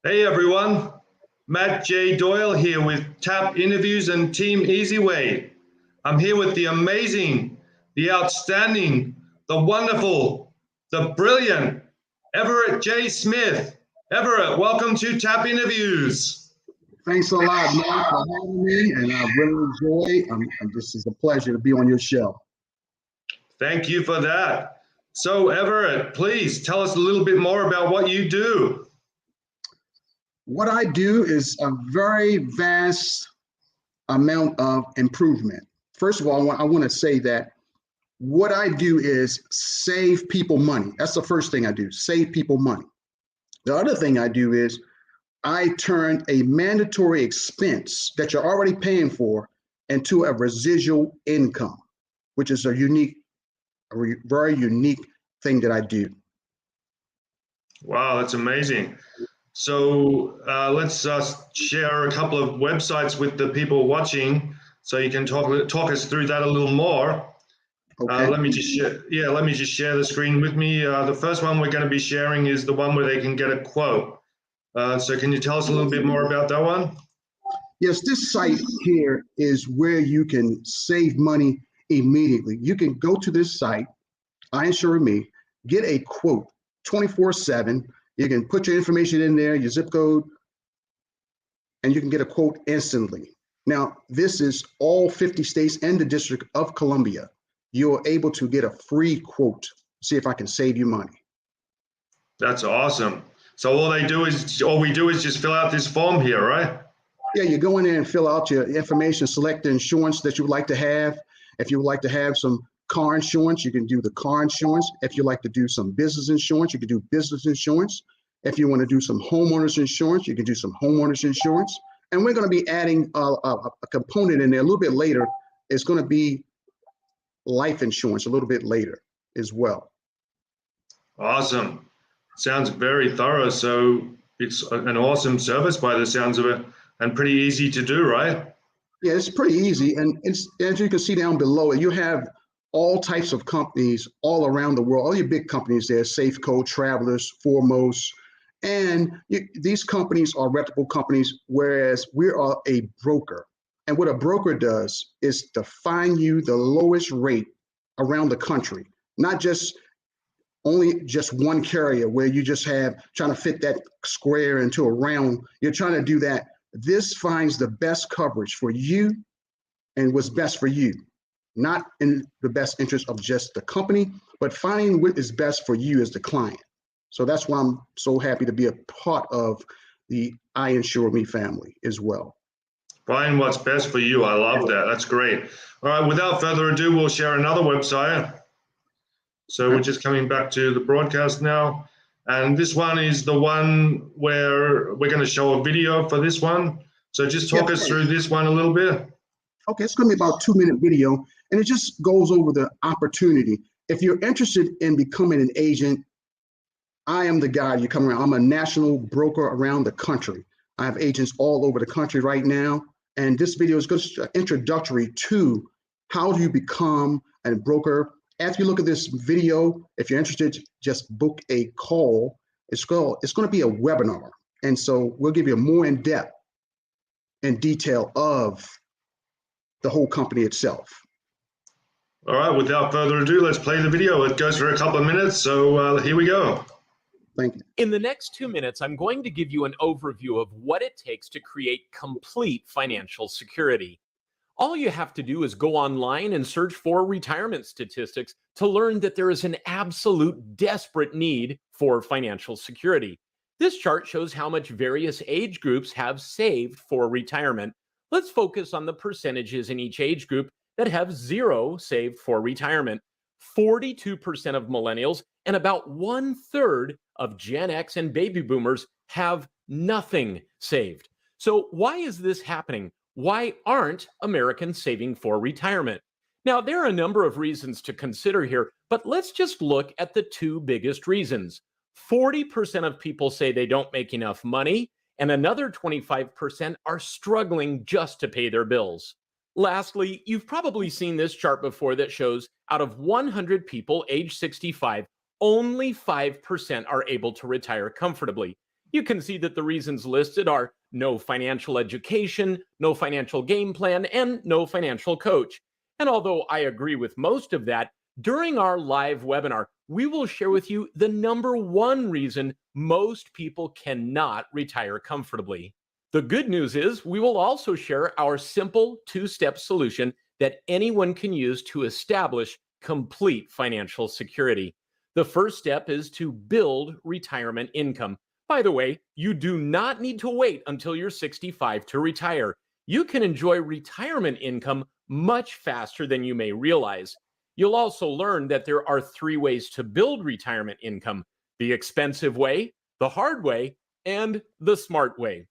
Hey everyone, Matt J. Doyle here with TAP Interviews and Team Easyway. I'm here with the amazing, the outstanding, the wonderful, the brilliant Everett J. Smith. Everett, welcome to TAP Interviews. Thanks a lot, Mark, for having me, and I really enjoy. This is a pleasure to be on your show. Thank you for that. So Everett, please tell us a little bit more about what you do. What I do is a very vast amount of improvement. First of all, I want to say that what I do is save people money. That's the first thing I do, save people money. The other thing I do is I turn a mandatory expense that you're already paying for into a residual income, which is a very unique thing that I do. Wow, that's amazing. So let's share a couple of websites with the people watching, so you can talk us through that a little more. Okay. Let me just share the screen with me. The first one we're going to be sharing is the one where they can get a quote. So can you tell us a little bit more about that one? Yes, this site here is where you can save money immediately. You can go to this site, iInsure.me, get a quote 24/7. You can put your information in there, your zip code, and you can get a quote instantly. Now, this is all 50 states and the District of Columbia. You're able to get a free quote. See if I can save you money. That's awesome. So all we do is just fill out this form here, right? Yeah, you go in there and fill out your information, select the insurance that you would like to have. If you would like to have some car insurance, you can do the car insurance. If you like to do some business insurance, you can do business insurance. If you want to do some homeowners insurance, you can do some homeowners insurance. And we're going to be adding a component in there a little bit later. It's going to be life insurance a little bit later as well. Awesome. Sounds very thorough. So it's an awesome service by the sounds of it, and pretty easy to do, right? Yeah, it's pretty easy. And it's, as you can see down below, you have all types of companies all around the world, all your big companies there, Safeco, Travelers, Foremost. And these companies are reputable companies, whereas we are a broker. And what a broker does is to find you the lowest rate around the country, not just only just one carrier where you just have trying to fit that square into a round. You're trying to do that. This finds the best coverage for you and what's best for you, not in the best interest of just the company, but finding what is best for you as the client. So that's why I'm so happy to be a part of the iInsure.me family as well. Find what's best for you. I love that. That's great. All right, without further ado, we'll share another website. So we're just coming back to the broadcast now. And this one is the one where we're going to show a video for this one. So just talk us through this one a little bit. Okay, it's going to be about a 2-minute video, and it just goes over the opportunity. If you're interested in becoming an agent, I am the guy you come around. I'm a national broker around the country. I have agents all over the country right now. And this video is just introductory to how do you become a broker. After you look at this video, if you're interested, just book a call. It's going to be a webinar. And so we'll give you a more in-depth and detail of the whole company itself. All right, without further ado, let's play the video. It goes for a couple of minutes, so here we go. Thank you. In the next 2 minutes, I'm going to give you an overview of what it takes to create complete financial security. All you have to do is go online and search for retirement statistics to learn that there is an absolute desperate need for financial security. This chart shows how much various age groups have saved for retirement. Let's focus on the percentages in each age group that have zero saved for retirement. 42% of millennials and about 1/3 of Gen X and baby boomers have nothing saved. So why is this happening? Why aren't Americans saving for retirement? Now, there are a number of reasons to consider here, but let's just look at the two biggest reasons. 40% of people say they don't make enough money, and another 25% are struggling just to pay their bills. Lastly, you've probably seen this chart before that shows out of 100 people age 65, only 5% are able to retire comfortably. You can see that the reasons listed are no financial education, no financial game plan, and no financial coach. And although I agree with most of that, during our live webinar, we will share with you the number one reason most people cannot retire comfortably. The good news is we will also share our simple two-step solution that anyone can use to establish complete financial security. The first step is to build retirement income. By the way, you do not need to wait until you're 65 to retire. You can enjoy retirement income much faster than you may realize. You'll also learn that there are 3 ways to build retirement income: the expensive way, the hard way, and the smart way.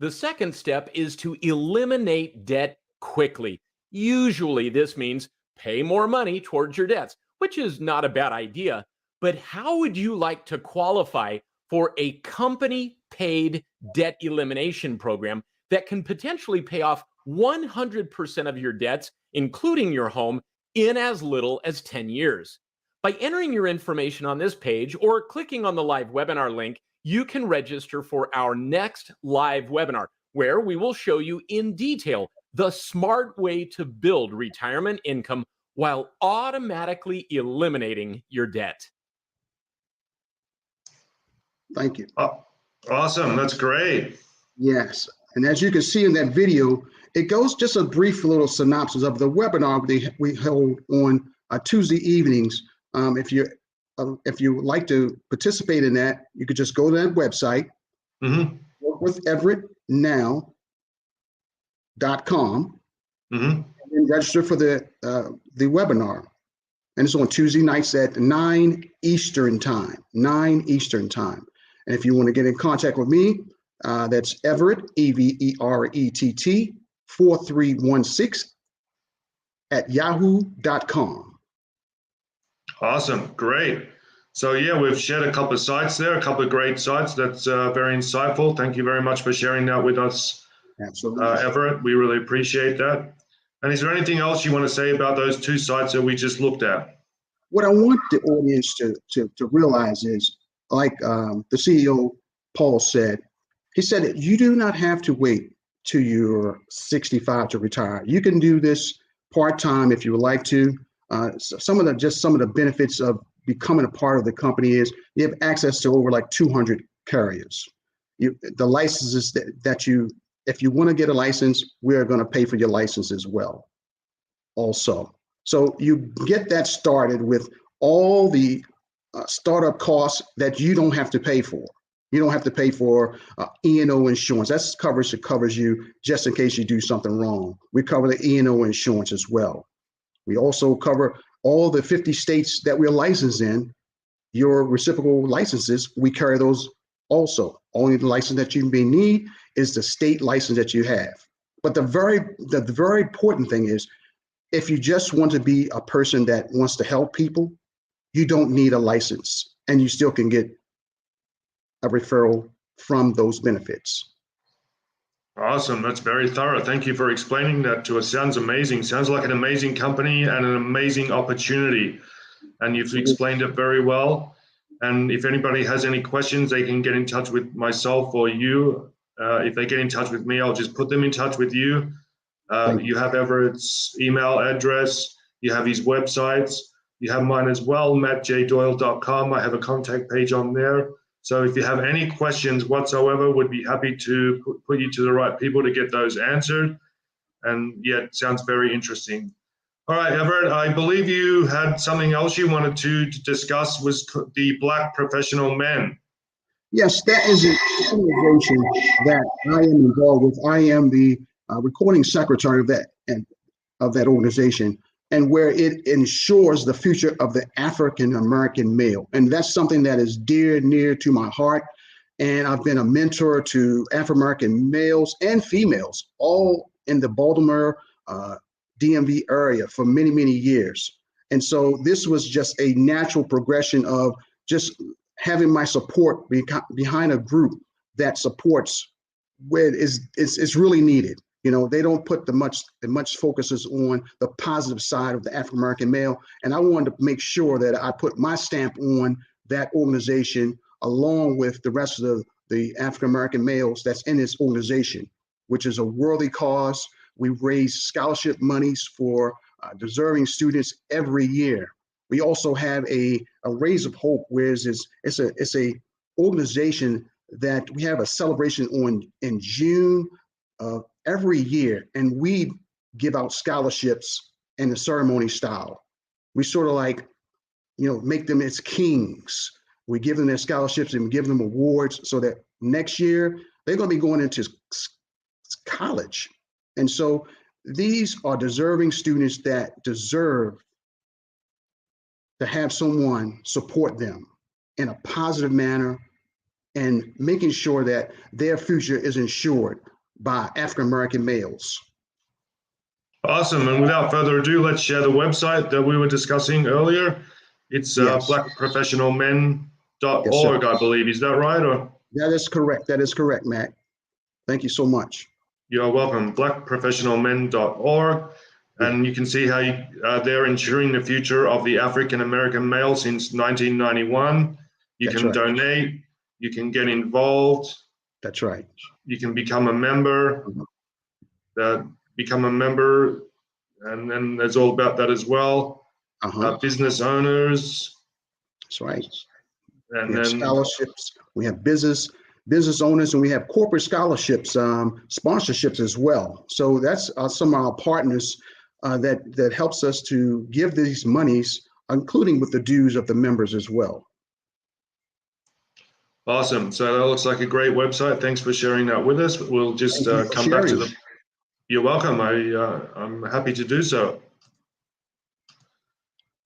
The second step is to eliminate debt quickly. Usually, this means pay more money towards your debts, which is not a bad idea. But how would you like to qualify for a company paid debt elimination program that can potentially pay off 100% of your debts, including your home, in as little as 10 years? By entering your information on this page or clicking on the live webinar link, you can register for our next live webinar, where we will show you in detail the smart way to build retirement income while automatically eliminating your debt. Thank you. Awesome. That's great. Yes. And as you can see in that video, it goes just a brief little synopsis of the webinar we hold on Tuesday evenings. If you would like to participate in that, you could just go to that website, work with everettnow.com, and then register for the webinar. And it's on Tuesday nights at 9 Eastern time, 9 Eastern time. And if you want to get in contact with me, that's Everett, Everett, 4316 at yahoo.com. Awesome. Great. So yeah, we've shared a couple of sites there, a couple of great sites. That's very insightful. Thank you very much for sharing that with us, Everett. We really appreciate that. And is there anything else you want to say about those 2 sites that we just looked at? What I want the audience to realize is, like the CEO, Paul, said, he said that you do not have to wait till you're 65 to retire. You can do this part-time if you would like to. Some of the benefits of becoming a part of the company is you have access to over like 200 carriers. The licenses that you, if you want to get a license, we're going to pay for your license as well also. So you get that started with all the startup costs that you don't have to pay for. You don't have to pay for E&O insurance. That's coverage that covers you just in case you do something wrong. We cover the E&O insurance as well. We also cover all the 50 states that we're licensed in. Your reciprocal licenses, we carry those also. Only the license that you may need is the state license that you have. But the very important thing is, if you just want to be a person that wants to help people, you don't need a license, and you still can get a referral from those benefits. Awesome. That's very thorough. Thank you for explaining that to us. Sounds amazing. Sounds like an amazing company and an amazing opportunity. And you've explained it very well. And if anybody has any questions, they can get in touch with myself or you. If they get in touch with me, I'll just put them in touch with you. You have Everett's email address. You have his websites. You have mine as well, mattjdoyle.com. I have a contact page on there. So if you have any questions whatsoever, would be happy to put you to the right people to get those answered. And yeah, it sounds very interesting. All right, Everett, I believe you had something else you wanted to discuss, was the Black Professional Men. Yes, that is an organization that I am involved with. I am the recording secretary of that organization, and where it ensures the future of the African American male. And that's something that is near to my heart. And I've been a mentor to African American males and females, all in the Baltimore DMV area for many, many years. And so this was just a natural progression of just having my support behind a group that supports where it's really needed. You know, they don't put the much focuses on the positive side of the African American male, and I wanted to make sure that I put my stamp on that organization along with the rest of the African American males that's in this organization, which is a worthy cause. We raise scholarship monies for deserving students every year. We also have a Raise of Hope, where it's a organization that we have a celebration on in June of every year, and we give out scholarships in the ceremony style. We sort of like, make them as kings. We give them their scholarships and we give them awards so that next year they're going to be going into college. And so these are deserving students that deserve to have someone support them in a positive manner and making sure that their future is ensured by African American males. Awesome. And without further ado, let's share the website that we were discussing earlier. It's Yes. blackprofessionalmen.org, Yes, I believe. Is that right? Or that is correct. That is correct, Matt. Thank you so much. you're welcome. blackprofessionalmen.org. Yeah. And you can see how they're ensuring the future of the African American male since 1991. You That's can right. donate. You can get involved. That's right. You can become a member. And then there's all about that as well. Business owners. That's right. And We have then scholarships. We have business owners, and we have corporate scholarships, sponsorships as well. So that's some of our partners that helps us to give these monies, including with the dues of the members as well. awesome. So that looks like a great website. Thanks for sharing that with us. We'll just Thank you for come back to sharing. the. You're welcome. I'm happy to do so.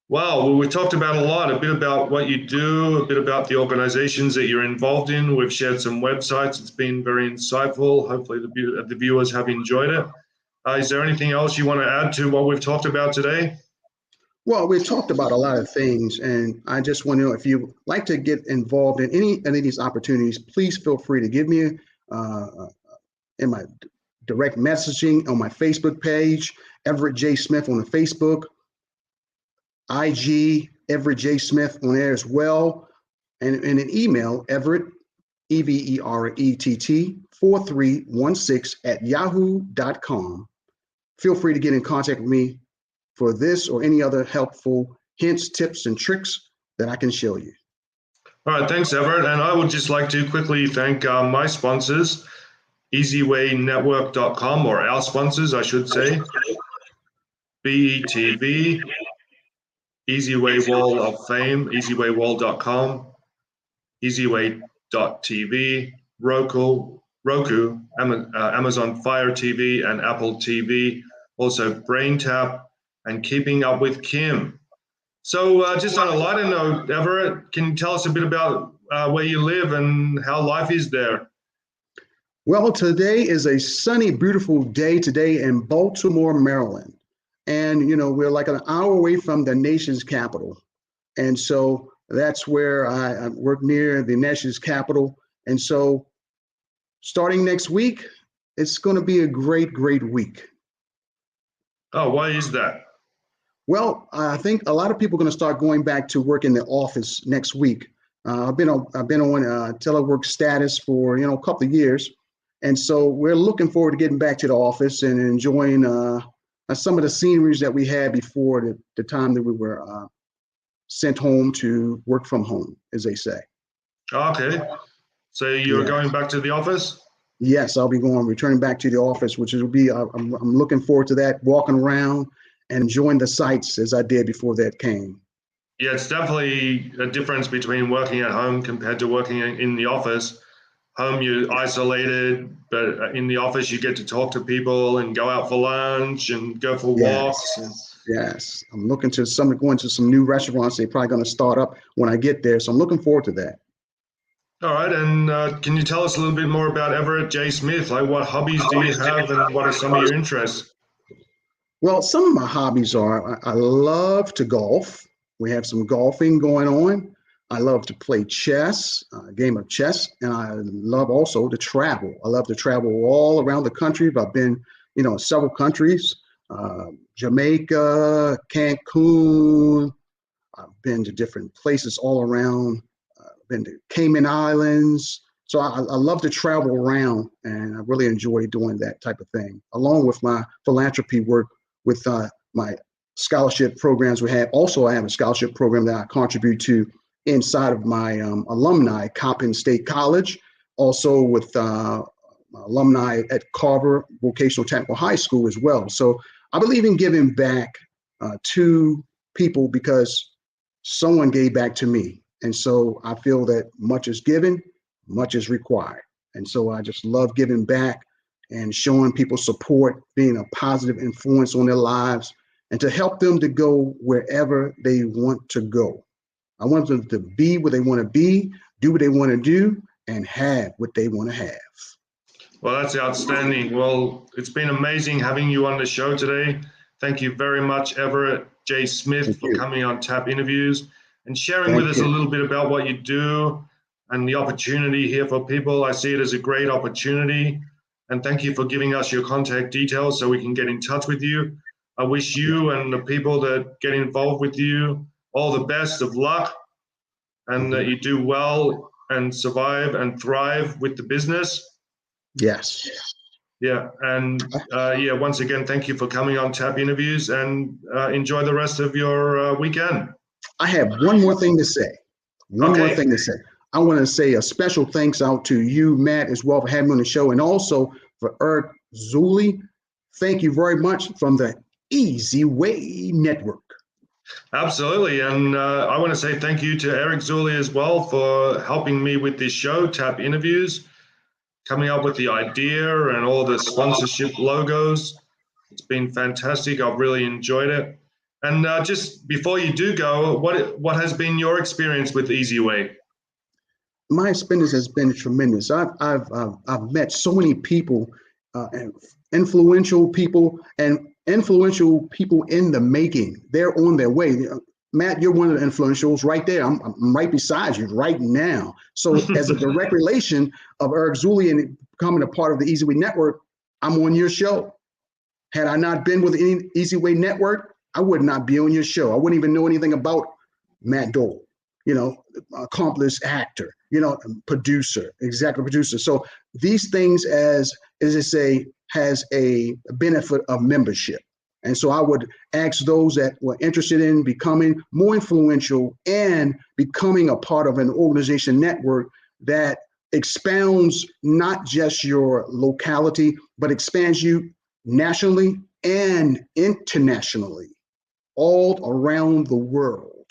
Wow, well, we talked about a lot, a bit about what you do, a bit about the organizations that you're involved in. We've shared some websites. It's been very insightful. Hopefully the viewers have enjoyed it. Is there anything else you want to add to what we've talked about today? Well, we've talked about a lot of things, and I just want to know if you'd like to get involved in any of these opportunities, please feel free to give me in my direct messaging on my Facebook page, Everett J. Smith on the Facebook, IG, Everett J. Smith on there as well, and an email, Everett, EVERETT 4316 @yahoo.com. Feel free to get in contact with me for this or any other helpful hints, tips, and tricks that I can show you. All right, thanks, Everett. And I would just like to quickly thank my sponsors, EasyWayNetwork.com, or our sponsors, I should say, BETV, Easyway Wall of Fame, EasyWayWall.com, EasyWay.tv, Roku, Amazon Fire TV, and Apple TV, also BrainTap, and Keeping Up with Kim. So just on a lighter note, Everett, can you tell us a bit about where you live and how life is there? Well, today is a sunny, beautiful day today in Baltimore, Maryland. And, we're like an hour away from the nation's capital. And so that's where I work near the nation's capital. And so starting next week, it's going to be a great, great week. Oh, why is that? Well, I think a lot of people are going to start going back to work in the office next week. I've been on telework status for a couple of years, and so we're looking forward to getting back to the office and enjoying some of the sceneries that we had before the time that we were sent home to work from home, as they say. Okay, so you're going back to the office? Yes, I'll be returning back to the office, which will be I'm looking forward to that, walking around and enjoying the sights as I did before that came. Yeah, it's definitely a difference between working at home compared to working in the office. Home, you're isolated, but in the office, you get to talk to people and go out for lunch and go for walks. Yes, I'm looking to going to some new restaurants. They're probably going to start up when I get there, so I'm looking forward to that. All right, and can you tell us a little bit more about Everett J. Smith? Like, what hobbies do you have, and what are some of your interests? Well, some of my hobbies are I love to golf. We have some golfing going on. I love to play chess, a game of chess, and I love also to travel. I love to travel all around the country. I've been, several countries, Jamaica, Cancun. I've been to different places all around. I've been to Cayman Islands, So I love to travel around, and I really enjoy doing that type of thing, along with my philanthropy work with my scholarship programs we have. Also, I have a scholarship program that I contribute to inside of my alumni, Coppin State College, also with alumni at Carver Vocational Technical High School as well. So I believe in giving back to people because someone gave back to me. And so I feel that much is given, much is required. And so I just love giving back and showing people support, being a positive influence on their lives, and to help them to go wherever they want to go. I want them to be where they want to be, do what they want to do, and have what they want to have. Well, that's outstanding. Well, it's been amazing having you on the show today. Thank you very much, Everett J. Smith, for coming on TAP Interviews and sharing with us a little bit about what you do and the opportunity here for people. I see it as a great opportunity. And thank you for giving us your contact details so we can get in touch with you. I wish you and the people that get involved with you all the best of luck, and that you do well and survive and thrive with the business. Yes. Yeah. And once again, thank you for coming on TAP Interviews, and enjoy the rest of your weekend. I have one more thing to say. One more thing to say. I want to say a special thanks out to you, Matt, as well, for having me on the show, and also for Eric Zuli. Thank you very much from the Easy Way Network. Absolutely. And I want to say thank you to Eric Zuli as well for helping me with this show, TAP Interviews, coming up with the idea and all the sponsorship logos. It's been fantastic. I've really enjoyed it. And just before you do go, what has been your experience with Easy Way? My experience has been tremendous. I've met so many people, influential people in the making. They're on their way. Matt, you're one of the influentials right there. I'm right beside you right now. So as a direct relation of Eric Zuli and becoming a part of the Easy Way Network, I'm on your show. Had I not been with the Easy Way Network, I would not be on your show. I wouldn't even know anything about Matt Dole, accomplished actor, producer, executive producer. So these things, as I say, has a benefit of membership. And so I would ask those that were interested in becoming more influential and becoming a part of an organization network that expounds not just your locality, but expands you nationally and internationally, all around the world,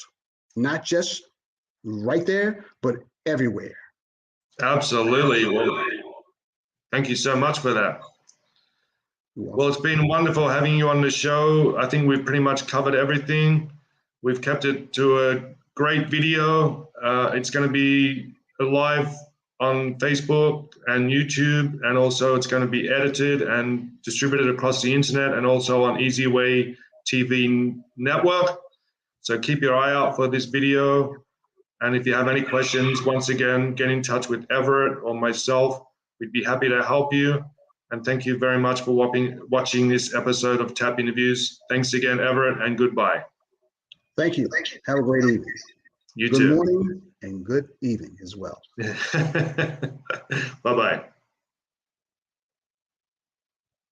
not just right there, but everywhere. Absolutely. Well, thank you so much for that. Well, it's been wonderful having you on the show. I think we've pretty much covered everything. We've kept it to a great video. It's going to be live on Facebook and YouTube, and also it's going to be edited and distributed across the internet and also on Easy Way TV network. So keep your eye out for this video. And if you have any questions, once again, get in touch with Everett or myself. We'd be happy to help you. And thank you very much for watching this episode of TAP Interviews. Thanks again, Everett, and goodbye. Thank you. Have a great evening. You good too. Good morning and good evening as well. Bye-bye.